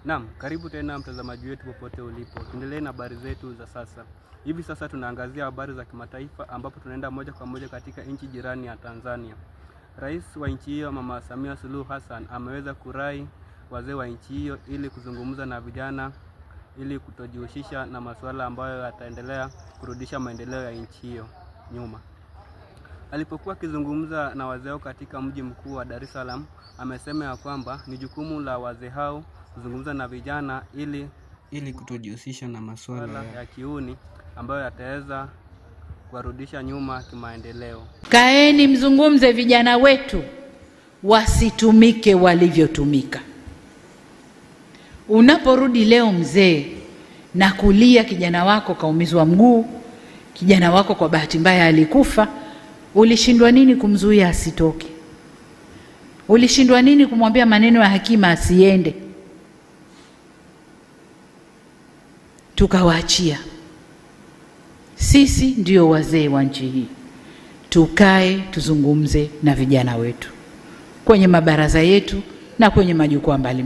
Naam, karibu tena mtazamaji wetu popote ulipo. Tuendelee na habari zetu za sasa. Hivi sasa tunaangazia habari za kimataifa ambapo tunaenda moja kwa moja katika nchi jirani ya Tanzania. Rais wa nchi hiyo Mama Samia Suluhu Hassan ameweza kurai wazee wa nchi hiyo ili kuzungumza na vijana ili kutojihusisha na masuala ambayo yataendelea kurudisha maendeleo ya nchi hiyo nyuma. Alipokuwa akizungumza na wazee katika mji mkuu wa Dar es Salaam, amesema ya kwamba ni jukumu la wazee hao kuzungumza na vijana ili kutojihusisha na masuala ya kiuni ambayo yataweza kuwarudisha nyuma kimaendeleo. Kaeni mzungumze, vijana wetu wasitumike walivyotumika. Unaporudi leo mzee na kulia kijana wako kaumizwa mguu, kijana wako kwa bahati mbaya alikufa, ulishindwa nini kumzuia asitoke? Ulishindwa nini kumwambia maneno ya hakima asiende? Tukawaachia. Sisi ndio wazee wa nchi hii. Tukae tuzungumze na vijana wetu kwenye mabaraza yetu na kwenye majukwaa mbalimbali.